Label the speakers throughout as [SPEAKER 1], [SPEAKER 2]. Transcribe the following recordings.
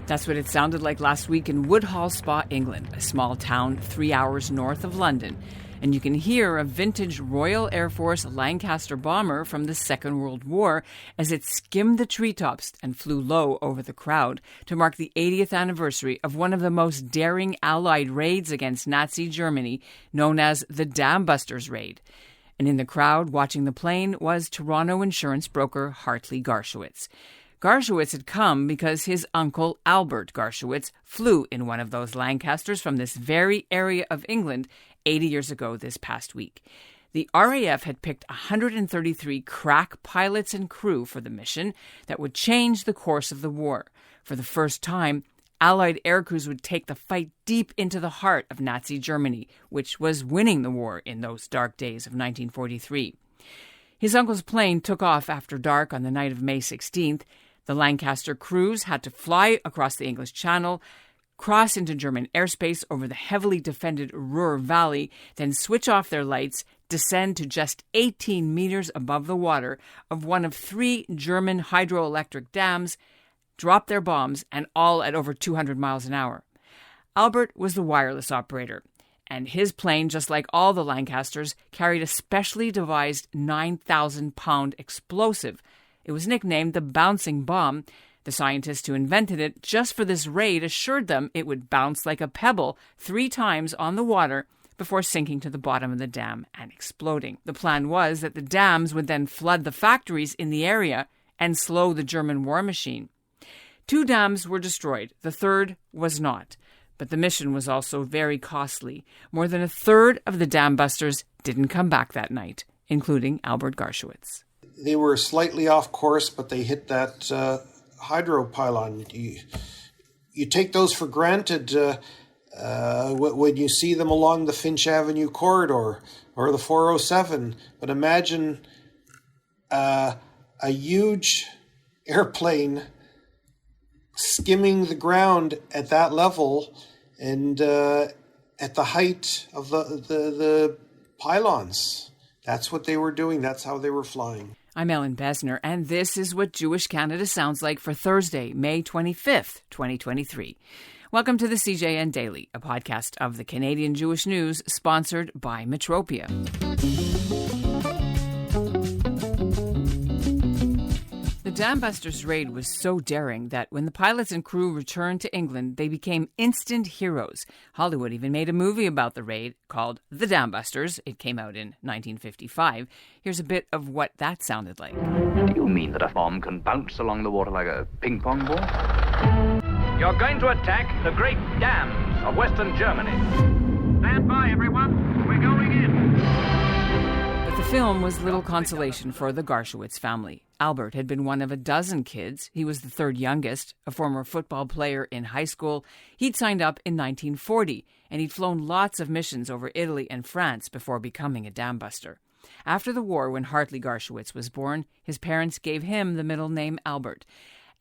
[SPEAKER 1] That's what it sounded like last week in Woodhall Spa, England, a small town 3 hours north of London. And you can hear a vintage Royal Air Force Lancaster bomber from the Second World War as it skimmed the treetops and flew low over the crowd to mark the 80th anniversary of one of the most daring Allied raids against Nazi Germany, known as the Dambusters Raid. And in the crowd watching the plane was Toronto insurance broker Hartley Garshowitz. Garshowitz had come because his uncle Albert Garshowitz flew in one of those Lancasters from this very area of England 80 years ago this past week. The RAF had picked 133 crack pilots and crew for the mission that would change the course of the war. For the first time, Allied air crews would take the fight deep into the heart of Nazi Germany, which was winning the war in those dark days of 1943. His uncle's plane took off after dark on the night of May 16th. The Lancaster crews had to fly across the English Channel, cross into German airspace over the heavily defended Ruhr Valley, then switch off their lights, descend to just 18 meters above the water of one of 3 German hydroelectric dams, drop their bombs, and all at over 200 miles an hour. Albert was the wireless operator, and his plane, just like all the Lancasters, carried a specially devised 9,000-pound explosive. It was nicknamed the bouncing bomb. The scientists who invented it just for this raid assured them it would bounce like a pebble 3 times on the water before sinking to the bottom of the dam and exploding. The plan was that the dams would then flood the factories in the area and slow the German war machine. 2 dams were destroyed. The third was not. But the mission was also very costly. More than a third of the dambusters didn't come back that night, including Albert Garshowitz.
[SPEAKER 2] They were slightly off course, but they hit that hydro pylon. You take those for granted when you see them along the Finch Avenue corridor or the 407. But imagine a huge airplane skimming the ground at that level and at the height of the pylons. That's what they were doing. That's how they were flying.
[SPEAKER 1] I'm Ellen Besner, and this is what Jewish Canada sounds like for Thursday, May 25th, 2023. Welcome to the CJN Daily, a podcast of the Canadian Jewish News, sponsored by Metropia. The Dambusters Raid was so daring that when the pilots and crew returned to England, they became instant heroes. Hollywood even made a movie about the raid called The Dambusters. It came out in 1955. Here's a bit of what that sounded like.
[SPEAKER 3] Do you mean that a bomb can bounce along the water like a ping-pong ball? You're going to attack the great dams of Western Germany. Stand by, everyone. We're going in.
[SPEAKER 1] But the film was little consolation for the Garshowitz family. Albert had been one of a dozen kids. He was the third youngest, a former football player in high school. He'd signed up in 1940, and he'd flown lots of missions over Italy and France before becoming a dambuster. After the war, when Hartley Garshowitz was born, his parents gave him the middle name Albert.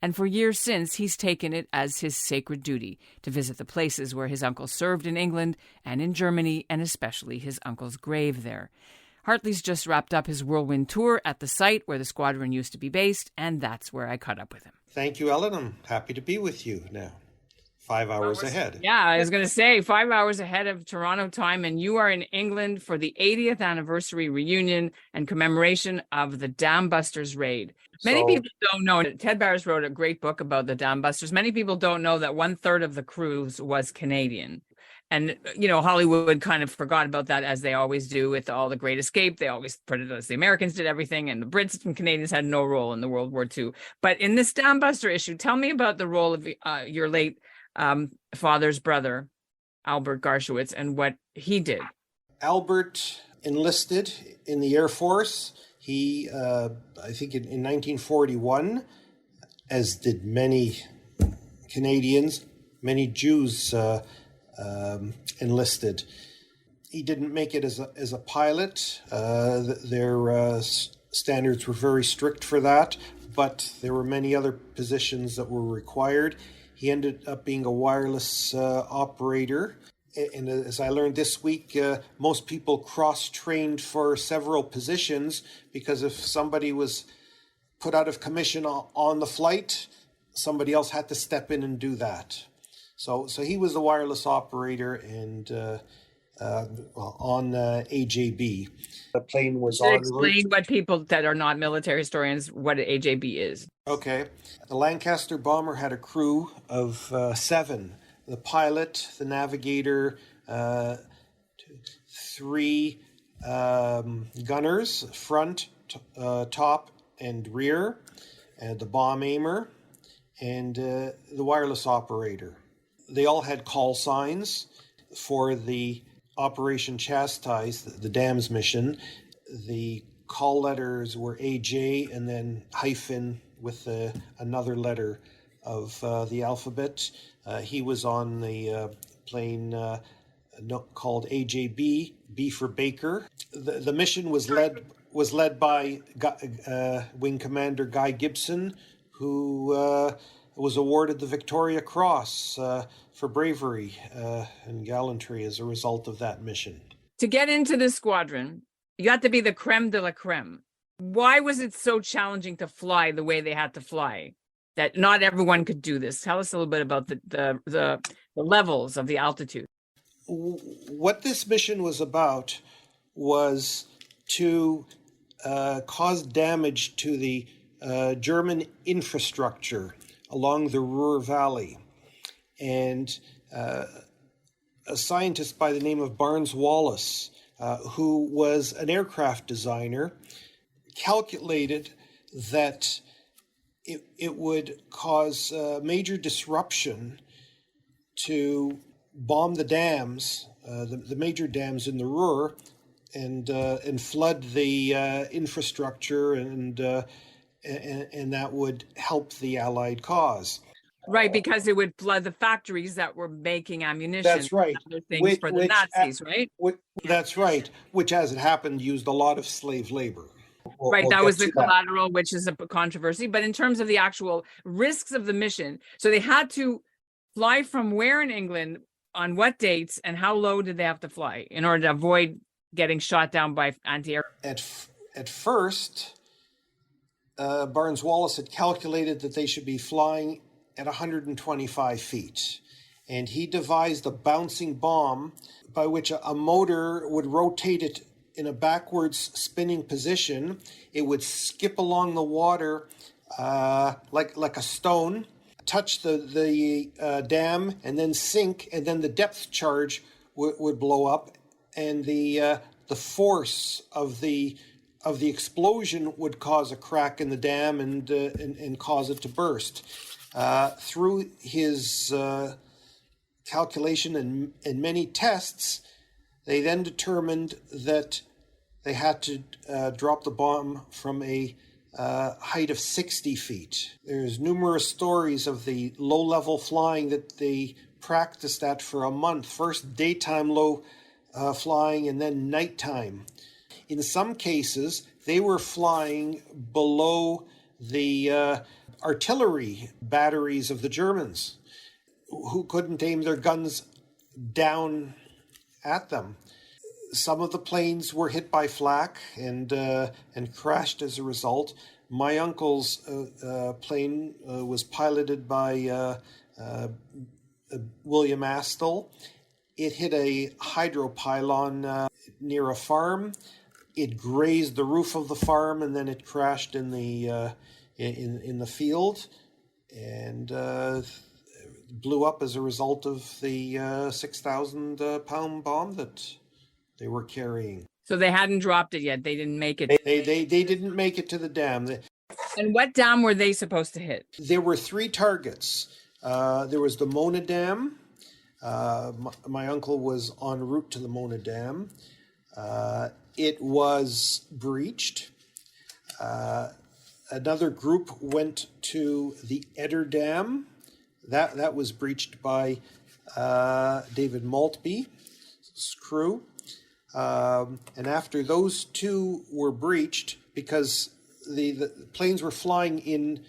[SPEAKER 1] And for years since, he's taken it as his sacred duty to visit the places where his uncle served in England and in Germany, and especially his uncle's grave there. Hartley's just wrapped up his whirlwind tour at the site where the Squadron used to be based, and that's where I caught up with him.
[SPEAKER 2] Thank you, Ellen. I'm happy to be with you now. 5 hours ahead.
[SPEAKER 1] Yeah, I was going to say 5 hours ahead of Toronto time, and you are in England for the 80th anniversary reunion and commemoration of the Dambusters Raid. Many people don't know. Ted Barris wrote a great book about the Dambusters. Many people don't know that 1/3 of the crews was Canadian. And, you know, Hollywood kind of forgot about that, as they always do with all the Great Escape. They always put it as the Americans did everything, and the Brits and Canadians had no role in the World War II. But in this Dambuster issue, tell me about the role of your late father's brother, Albert Garshowitz, and what he did.
[SPEAKER 2] Albert enlisted in the Air Force. He, I think in 1941, as did many Canadians, many Jews enlisted. He didn't make it as a pilot. Their standards were very strict for that, but there were many other positions that were required. He ended up being a wireless operator. And as I learned this week, most people cross-trained for several positions, because if somebody was put out of commission on the flight, somebody else had to step in and do that. So he was the wireless operator and on AJB. The plane was en route.
[SPEAKER 1] Explain what people that are not military historians what AJB is.
[SPEAKER 2] Okay. The Lancaster bomber had a crew of 7. The pilot, the navigator, 3 gunners, front, top, and rear, the bomb aimer, and the wireless operator. They all had call signs for the Operation Chastise, the DAMS mission. The call letters were AJ and then hyphen with another letter of the alphabet. He was on the plane called AJB, B for Baker. The mission was led by Wing Commander Guy Gibson, who was awarded the Victoria Cross for bravery and gallantry as a result of that mission.
[SPEAKER 1] To get into the squadron, you had to be the creme de la creme. Why was it so challenging to fly the way they had to fly? That not everyone could do this. Tell us a little bit about the levels of the altitude.
[SPEAKER 2] What this mission was about was to cause damage to the German infrastructure along the Ruhr Valley. And a scientist by the name of Barnes Wallis, who was an aircraft designer, calculated that it would cause major disruption to bomb the dams, the major dams in the Ruhr, and flood the infrastructure, and that would help the Allied cause.
[SPEAKER 1] Right, because it would flood the factories that were making ammunition.
[SPEAKER 2] That's right.
[SPEAKER 1] And other things for the Nazis, right?
[SPEAKER 2] That's right. Which, as it happened, used a lot of slave labor.
[SPEAKER 1] Right, that was the collateral, which is a controversy. But in terms of the actual risks of the mission, so they had to fly from where in England, on what dates, and how low did they have to fly in order to avoid getting shot down by anti-air?
[SPEAKER 2] At first, Barnes Wallis had calculated that they should be flying at 125 feet. And he devised a bouncing bomb by which a motor would rotate it in a backwards spinning position. It would skip along the water like a stone, touch the dam, and then sink, and then the depth charge would blow up, and the force of the explosion would cause a crack in the dam and cause it to burst. Through his calculation and many tests, they then determined that they had to drop the bomb from a height of 60 feet. There's numerous stories of the low-level flying that they practiced at for a month. First daytime low flying and then nighttime. In some cases, they were flying below the artillery batteries of the Germans, who couldn't aim their guns down at them. Some of the planes were hit by flak and crashed as a result. My uncle's plane was piloted by William Astle. It hit a hydropylon near a farm. It grazed the roof of the farm, and then it crashed in the field, and blew up as a result of the 6,000-pound bomb that they were carrying.
[SPEAKER 1] So they hadn't dropped it yet. They didn't make it.
[SPEAKER 2] They didn't make it to the dam.
[SPEAKER 1] And what dam were they supposed to hit?
[SPEAKER 2] There were 3 targets. There was the Mona Dam. My uncle was en route to the Mona Dam. It was breached. Another group went to the Eder Dam. That was breached by David Maltby's crew. And after those 2 were breached, because the planes were flying in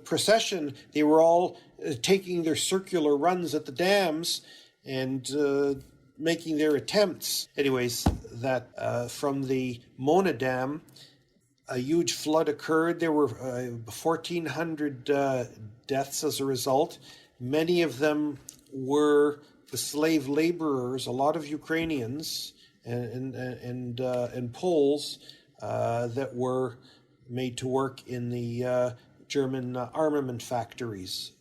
[SPEAKER 2] procession, they were all taking their circular runs at the dams and making their attempts. Anyways, that from the Mona Dam, a huge flood occurred. There were 1,400 deaths as a result. Many of them were the slave laborers, a lot of Ukrainians and Poles that were made to work in the German armament factories.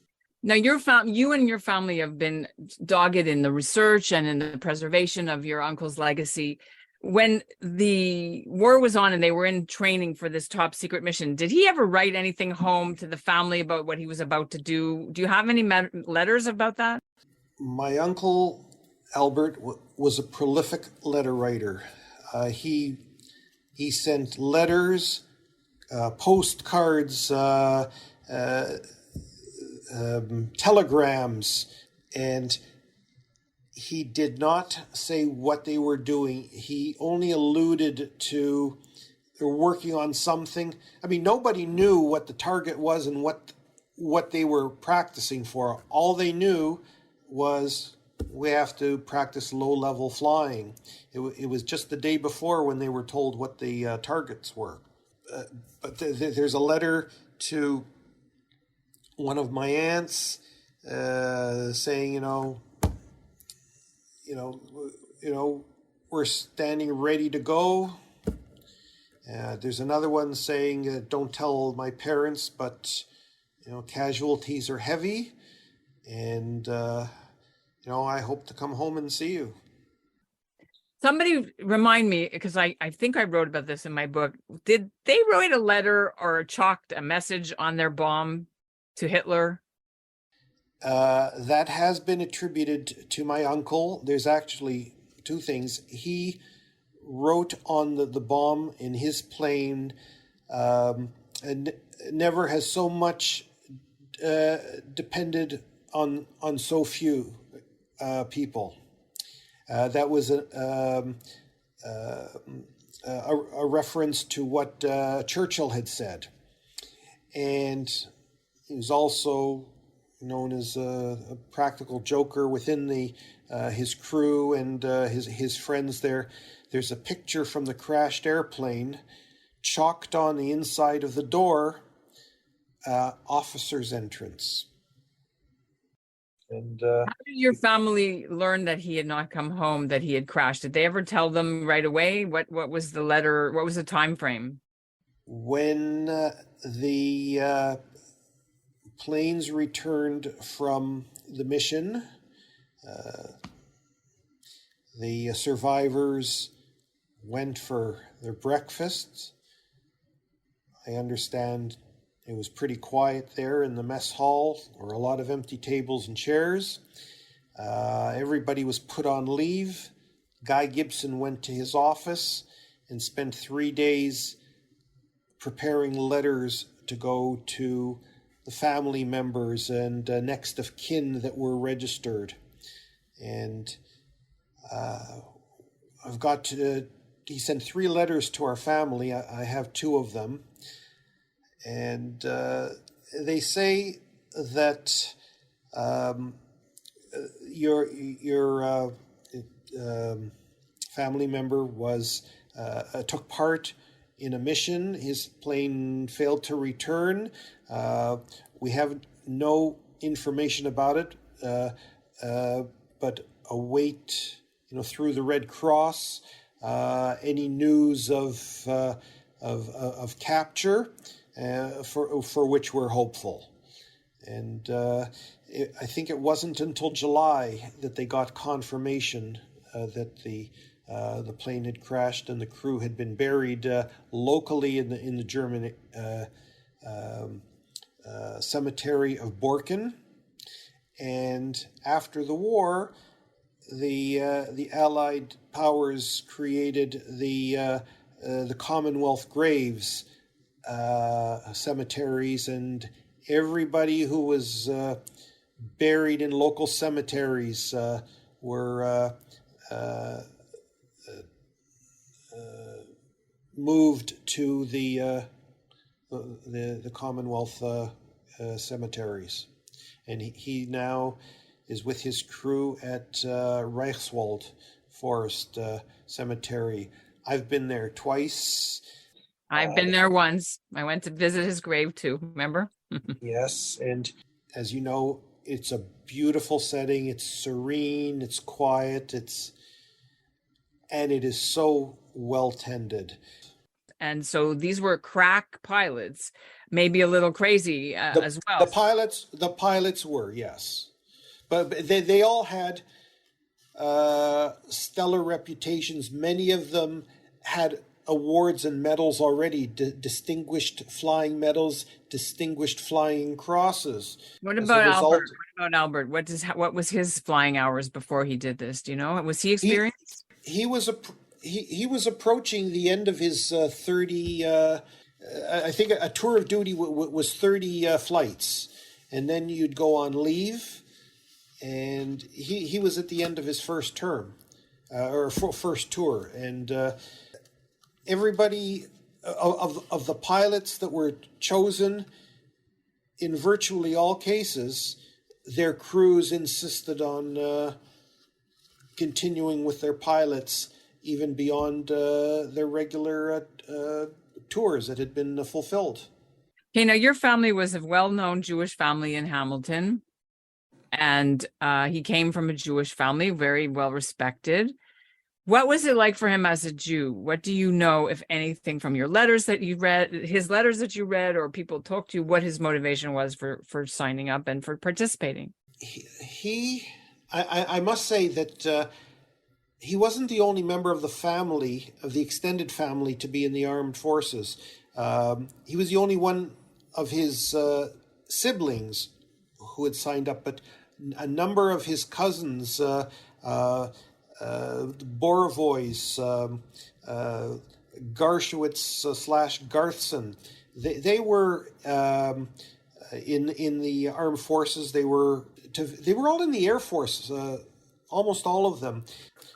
[SPEAKER 1] Now, you and your family have been dogged in the research and in the preservation of your uncle's legacy. When the war was on and they were in training for this top secret mission, did he ever write anything home to the family about what he was about to do? Do you have any letters about that?
[SPEAKER 2] My uncle Albert was a prolific letter writer. He sent letters, postcards, telegrams, and he did not say what they were doing. He only alluded to they were working on something. I mean, nobody knew what the target was and what they were practicing for. All they knew was we have to practice low-level flying. It was just the day before when they were told what the targets were. But there's a letter to one of my aunts saying, we're standing ready to go. There's another one saying, don't tell my parents, but, casualties are heavy. And, I hope to come home and see you.
[SPEAKER 1] Somebody remind me, because I think I wrote about this in my book. Did they write a letter or chalked a message on their bomb to Hitler?
[SPEAKER 2] That has been attributed to my uncle. There's actually two things. He wrote on the bomb in his plane, and never has so much depended on so few people. That was a reference to what Churchill had said. And he was also known as a practical joker within his crew and his friends there. There's a picture from the crashed airplane chalked on the inside of the door, officer's entrance. And
[SPEAKER 1] how did your family learn that he had not come home, that he had crashed? Did they ever tell them right away? What was the letter? What was the time frame?
[SPEAKER 2] When the planes returned from the mission, the survivors went for their breakfast. I understand it was pretty quiet there in the mess hall. There were a lot of empty tables and chairs. Everybody was put on leave. Guy Gibson went to his office and spent 3 days preparing letters to go to the family members and next of kin that were registered. And he sent 3 letters to our family. I have 2 of them. And they say that your family member took part in a mission. His plane failed to return. We have no information about it, but await, through the Red Cross, any news of capture. For which we're hopeful. And I think it wasn't until July that they got confirmation that the plane had crashed and the crew had been buried locally in the German cemetery of Borken. And after the war, the Allied powers created the Commonwealth graves, cemeteries, and everybody who was buried in local cemeteries were moved to the Commonwealth cemeteries. And he now is with his crew at Reichswald Forest Cemetery. I've been there twice.
[SPEAKER 1] I've been there once. I went to visit his grave too, remember?
[SPEAKER 2] Yes, and as you know, it's a beautiful setting. It's serene, it's quiet, and it is so well tended.
[SPEAKER 1] And so these were crack pilots, maybe a little crazy as well.
[SPEAKER 2] The pilots were, yes, but they all had stellar reputations. Many of them had awards and medals already, distinguished flying medals, distinguished flying crosses.
[SPEAKER 1] What about Albert? What was his flying hours before he did this? Do you know? Was he experienced?
[SPEAKER 2] He was approaching the end of his 30. I think a tour of duty was 30 flights, and then you'd go on leave, and he was at the end of his first term or first tour, and everybody of the pilots that were chosen, in virtually all cases, their crews insisted on continuing with their pilots even beyond their regular tours that had been fulfilled.
[SPEAKER 1] Okay, now your family was a well-known Jewish family in Hamilton, and he came from a Jewish family, very well respected. What was it like for him as a Jew? What do you know, if anything, from your letters that you read, his letters that you read, or people talked to you, what his motivation was for signing up and for participating?
[SPEAKER 2] I must say that he wasn't the only member of the family, of the extended family, to be in the armed forces. He was the only one of his siblings who had signed up, but a number of his cousins, Borovoys, Garshowitz / Garthson, they were in the armed forces. They were all in the Air Force, almost all of them.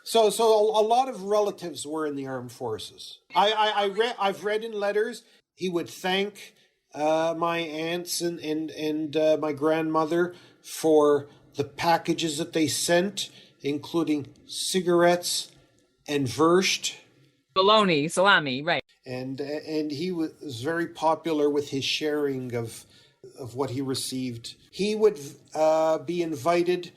[SPEAKER 2] So a lot of relatives were in the armed forces. I've read in letters he would thank my aunts and my grandmother for the packages that they sent, including cigarettes and Wurst.
[SPEAKER 1] Bologna, salami, right.
[SPEAKER 2] And he was very popular with his sharing of what he received. He would be invited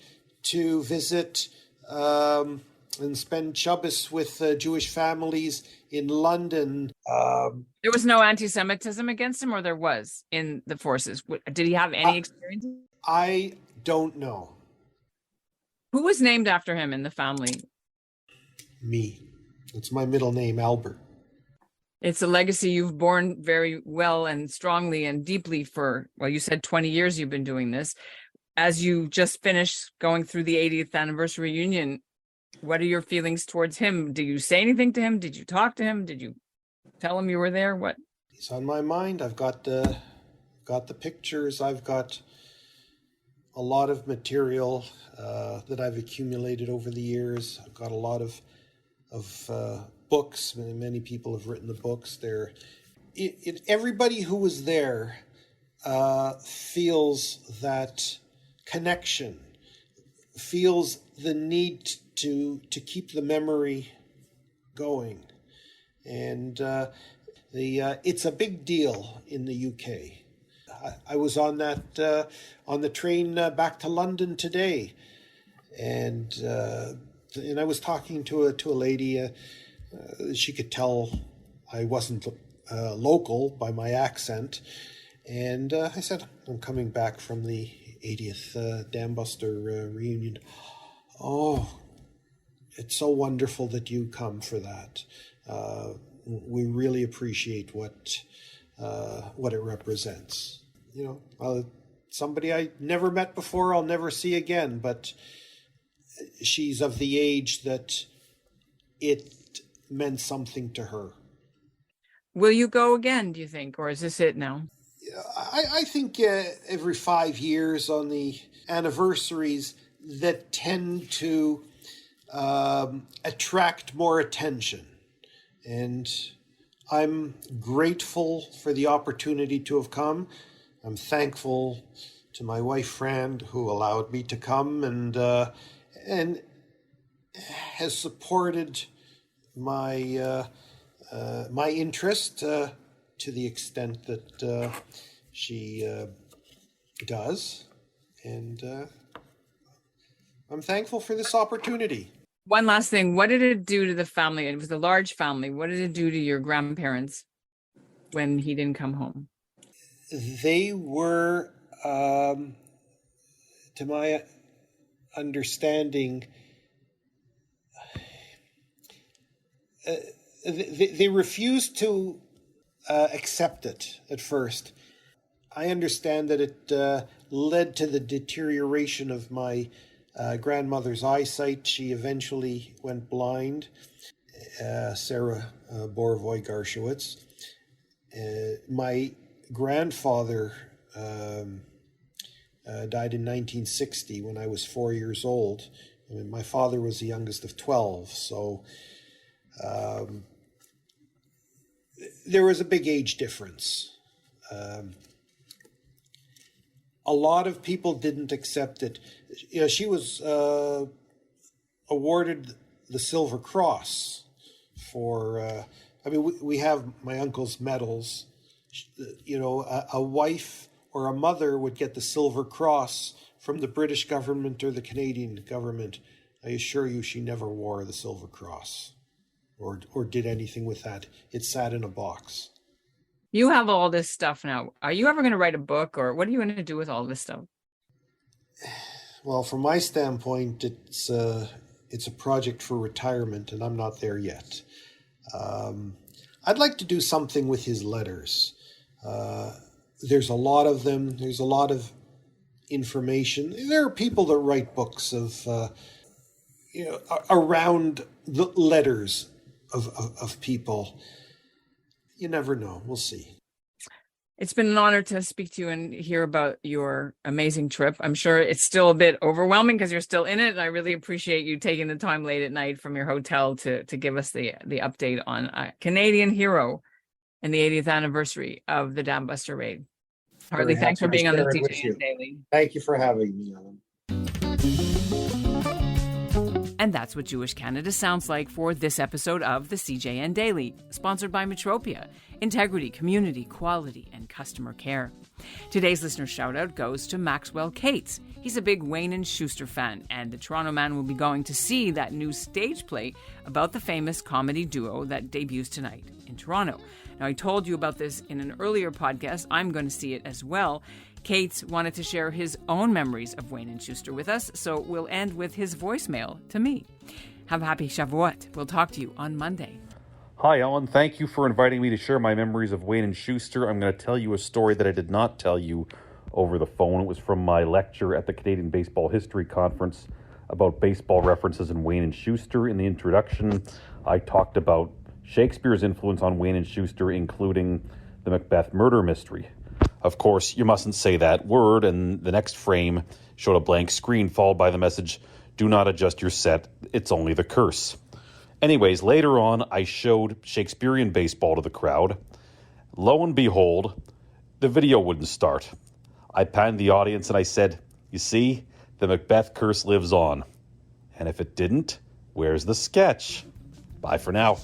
[SPEAKER 2] to visit and spend Shabbos with Jewish families in London.
[SPEAKER 1] There was no anti-Semitism against him, or there was in the forces? Did he have any experience?
[SPEAKER 2] I don't know.
[SPEAKER 1] Who was named after him in the family?
[SPEAKER 2] Me. It's my middle name, Albert.
[SPEAKER 1] It's a legacy you've borne very well and strongly and deeply for, well, you said 20 years you've been doing this. As you just finished going through the 80th anniversary reunion, what are your feelings towards him? Do you say anything to him? Did you talk to him? Did you tell him you were there? What?
[SPEAKER 2] He's on my mind. I've got the pictures. I've got a lot of material that I've accumulated over the years. I've got a lot of books. Many people have written the books. Everybody who was there feels that connection, feels the need to keep the memory going, and it's a big deal in the UK. I was on the train back to London today, and I was talking to a lady. She could tell I wasn't local by my accent, and I said, I'm coming back from the 80th Dambuster reunion. Oh, it's so wonderful that you come for that. We really appreciate what it represents. You know, somebody I never met before, I'll never see again, but she's of the age that it meant something to her.
[SPEAKER 1] Will you go again, do you think, or is this it now?
[SPEAKER 2] I think every 5 years on the anniversaries that tend to attract more attention. And I'm grateful for the opportunity to have come. I'm thankful to my wife, Fran, who allowed me to come and has supported my my interest to the extent that she does. And I'm thankful for this opportunity.
[SPEAKER 1] One last thing. What did it do to the family? It was a large family. What did it do to your grandparents when he didn't come home?
[SPEAKER 2] They were, to my understanding, they refused to accept it at first. I understand that it led to the deterioration of my grandmother's eyesight. She eventually went blind, Sarah Borovoy Garshowitz. My grandfather died in 1960 when I was 4 years old. I mean, my father was the youngest of 12, so there was a big age difference. A lot of people didn't accept it. You know, she was awarded the Silver Cross for, we have my uncle's medals. You know, a wife or a mother would get the Silver Cross from the British government or the Canadian government. I assure you she never wore the Silver Cross or did anything with that. It sat in a box.
[SPEAKER 1] You have all this stuff now. Are you ever going to write a book, or what are you going to do with all this stuff?
[SPEAKER 2] Well, from my standpoint, it's a project for retirement, and I'm not there yet. I'd like to do something with his letters. There's a lot of them. There's a lot of information. There are people that write books of, around the letters of people. You never know. We'll see.
[SPEAKER 1] It's been an honor to speak to you and hear about your amazing trip. I'm sure it's still a bit overwhelming because you're still in it. And I really appreciate you taking the time late at night from your hotel to give us the update on a Canadian hero and the 80th anniversary of the Dambusters Raid. Hartley, thanks for being on the CJN Daily.
[SPEAKER 2] Thank you for having me on.
[SPEAKER 1] And that's what Jewish Canada sounds like for this episode of the CJN Daily, sponsored by Metropia, integrity, community, quality, and customer care. Today's listener shout-out goes to Maxwell Cates. He's a big Wayne and Schuster fan, and the Toronto man will be going to see that new stage play about the famous comedy duo that debuts tonight in Toronto. Now, I told you about this in an earlier podcast. I'm going to see it as well. Cates wanted to share his own memories of Wayne and Schuster with us, so we'll end with his voicemail to me. Have a happy Shavuot. We'll talk to you on Monday.
[SPEAKER 4] Hi, Ellen. Thank you for inviting me to share my memories of Wayne and Schuster. I'm going to tell you a story that I did not tell you over the phone. It was from my lecture at the Canadian Baseball History Conference about baseball references in Wayne and Schuster. In the introduction, I talked about Shakespeare's influence on Wayne and Schuster, including the Macbeth murder mystery. Of course, you mustn't say that word, and the next frame showed a blank screen followed by the message, "Do not adjust your set, it's only the curse." Anyways, later on, I showed Shakespearean baseball to the crowd. Lo and behold, the video wouldn't start. I panned the audience and I said, "You see, the Macbeth curse lives on. And if it didn't, where's the sketch?" Bye for now.